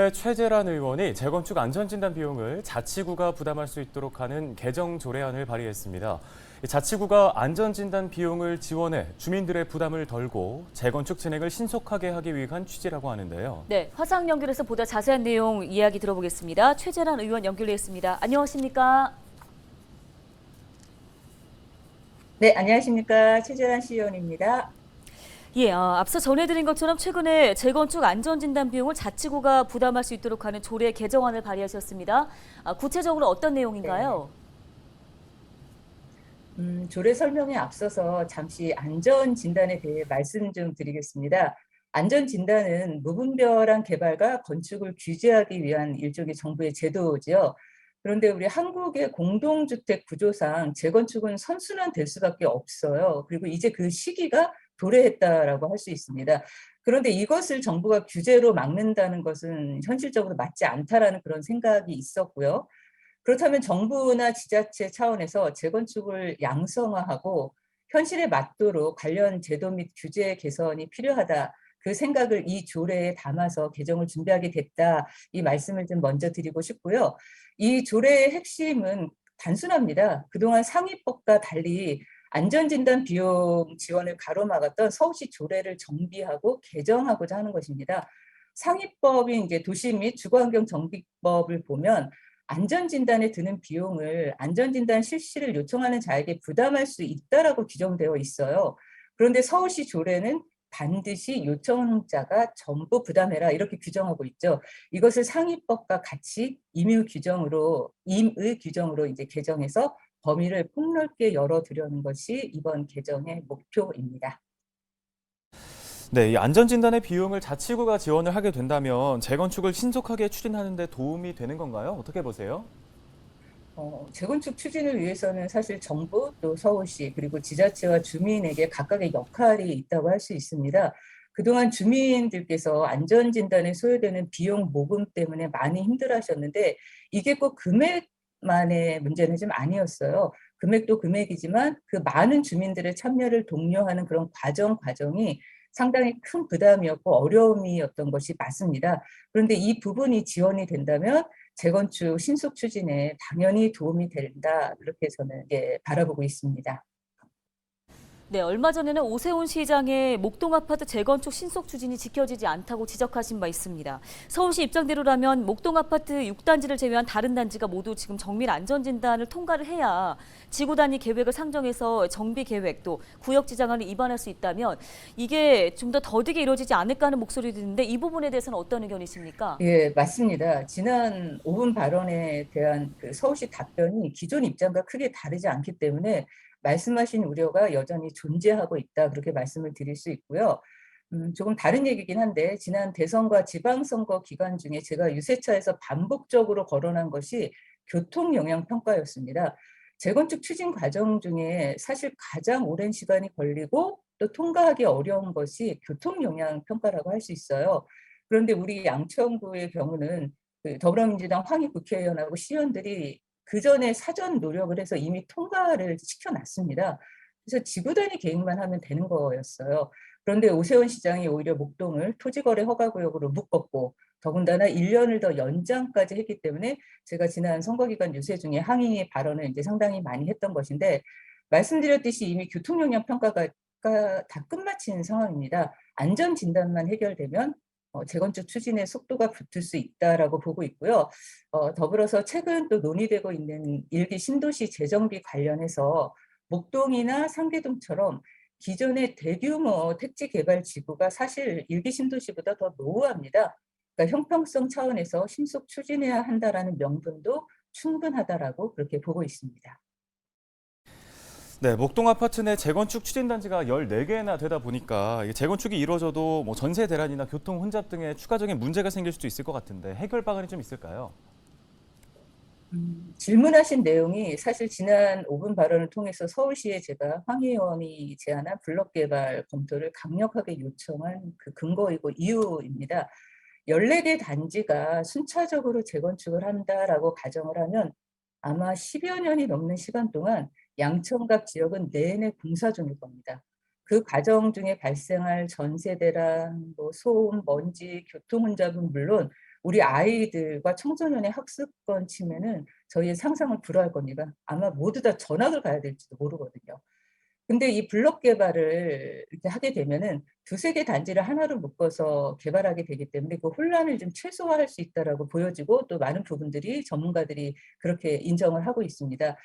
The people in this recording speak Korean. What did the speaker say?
더불어의 최재란 의원이 재건축 안전진단 비용을 자치구가 부담할 수 있도록 하는 개정 조례안을 발의했습니다. 자치구가 안전진단 비용을 지원해 주민들의 부담을 덜고 재건축 진행을 신속하게 하기 위한 취지라고 하는데요. 네, 화상 연결해서 보다 자세한 내용 이야기 들어보겠습니다. 최재란 의원 연결돼 있습니다. 안녕하십니까? 네, 안녕하십니까. 최재란 시의원입니다. 예, 앞서 전해드린 것처럼 최근에 재건축 안전진단 비용을 자치구가 부담할 수 있도록 하는 조례 개정안을 발의하셨습니다. 구체적으로 어떤 내용인가요? 조례 설명에 앞서서 잠시 안전진단에 대해 말씀 좀 드리겠습니다. 안전진단은 무분별한 개발과 건축을 규제하기 위한 일종의 정부의 제도지요. 그런데 우리 한국의 공동주택 구조상 재건축은 선순환될 수밖에 없어요. 그리고 이제 그 시기가 도래했다라고 할 수 있습니다. 그런데 이것을 정부가 규제로 막는다는 것은 현실적으로 맞지 않다라는 그런 생각이 있었고요. 그렇다면 정부나 지자체 차원에서 재건축을 양성화하고 현실에 맞도록 관련 제도 및 규제 개선이 필요하다. 그 생각을 이 조례에 담아서 개정을 준비하게 됐다. 이 말씀을 좀 먼저 드리고 싶고요. 이 조례의 핵심은 단순합니다. 그동안 상위법과 달리 안전진단 비용 지원을 가로막았던 서울시 조례를 정비하고 개정하고자 하는 것입니다. 상위법인 이제 도시 및 주거환경 정비법을 보면 안전진단에 드는 비용을 안전진단 실시를 요청하는 자에게 부담할 수 있다라고 규정되어 있어요. 그런데 서울시 조례는 반드시 요청자가 전부 부담해라 이렇게 규정하고 있죠. 이것을 상위법과 같이 임의 규정으로 이제 개정해서 범위를 폭넓게 열어두려는 것이 이번 개정의 목표입니다. 네, 이 안전진단의 비용을 자치구가 지원을 하게 된다면 재건축을 신속하게 추진하는 데 도움이 되는 건가요? 어떻게 보세요? 재건축 추진을 위해서는 사실 정부 또 서울시 그리고 지자체와 주민에게 각각의 역할이 있다고 할 수 있습니다. 그동안 주민들께서 안전진단에 소요되는 비용 모금 때문에 많이 힘들어하셨는데 이게 꼭 금액만의 문제는 좀 아니었어요. 금액도 금액이지만 그 많은 주민들의 참여를 독려하는 그런 과정이 상당히 큰 부담이었고 어려움이었던 것이 맞습니다. 그런데 이 부분이 지원이 된다면 재건축 신속 추진에 당연히 도움이 된다. 그렇게 저는 바라보고 있습니다. 네, 얼마 전에는 오세훈 시장의 목동 아파트 재건축 신속 추진이 지켜지지 않다고 지적하신 바 있습니다. 서울시 입장대로라면 목동 아파트 6단지를 제외한 다른 단지가 모두 지금 정밀 안전진단을 통과를 해야 지구 단위 계획을 상정해서 정비 계획 또 구역 지정안을 입안할 수 있다면 이게 좀 더 더디게 이루어지지 않을까 하는 목소리도 있는데 이 부분에 대해서는 어떤 의견이십니까? 예, 맞습니다. 지난 5분 발언에 대한 그 서울시 답변이 기존 입장과 크게 다르지 않기 때문에 말씀하신 우려가 여전히 존재하고 있다. 그렇게 말씀을 드릴 수 있고요. 조금 다른 얘기긴 한데 지난 대선과 지방선거 기간 중에 제가 유세차에서 반복적으로 거론한 것이 교통영향평가였습니다. 재건축 추진 과정 중에 사실 가장 오랜 시간이 걸리고 또 통과하기 어려운 것이 교통영향평가라고 할 수 있어요. 그런데 우리 양천구의 경우는 그 더불어민주당 황희 국회의원하고 시의원들이 그 전에 사전 노력을 해서 이미 통과를 시켜놨습니다. 그래서 지구 단위 계획만 하면 되는 거였어요. 그런데 오세훈 시장이 오히려 목동을 토지거래 허가구역으로 묶었고 더군다나 1년을 더 연장까지 했기 때문에 제가 지난 선거기간 유세 중에 항의 발언을 이제 상당히 많이 했던 것인데 말씀드렸듯이 이미 교통영향 평가가 다 끝마친 상황입니다. 안전 진단만 해결되면 재건축 추진의 속도가 붙을 수 있다라고 보고 있고요. 더불어서 최근 또 논의되고 있는 일기 신도시 재정비 관련해서 목동이나 상계동처럼 기존의 대규모 택지 개발 지구가 사실 일기 신도시보다 더 노후합니다. 그러니까 형평성 차원에서 신속 추진해야 한다라는 명분도 충분하다라고 그렇게 보고 있습니다. 네, 목동 아파트 내 재건축 추진 단지가 14개나 되다 보니까 이게 재건축이 이루어져도 뭐 전세 대란이나 교통 혼잡 등의 추가적인 문제가 생길 수도 있을 것 같은데 해결 방안이 좀 있을까요? 질문하신 내용이 사실 지난 5분 발언을 통해서 서울시에 제가 황 의원이 제안한 블록 개발 검토를 강력하게 요청한 그 근거이고 이유입니다. 14개 단지가 순차적으로 재건축을 한다라고 가정을 하면 아마 10여 년이 넘는 시간 동안 양천각 지역은 내내 공사 중일 겁니다. 그 과정 중에 발생할 전세 대란, 뭐 소음, 먼지, 교통 혼잡은 물론 우리 아이들과 청소년의 학습권 침해는 저희의 상상을 불허할 겁니다. 아마 모두 다 전학을 가야 될지도 모르거든요. 근데 이 블록 개발을 이렇게 하게 되면은 두세 개 단지를 하나로 묶어서 개발하게 되기 때문에 그 혼란을 좀 최소화할 수 있다라고 보여지고 또 많은 부분들이 전문가들이 그렇게 인정을 하고 있습니다.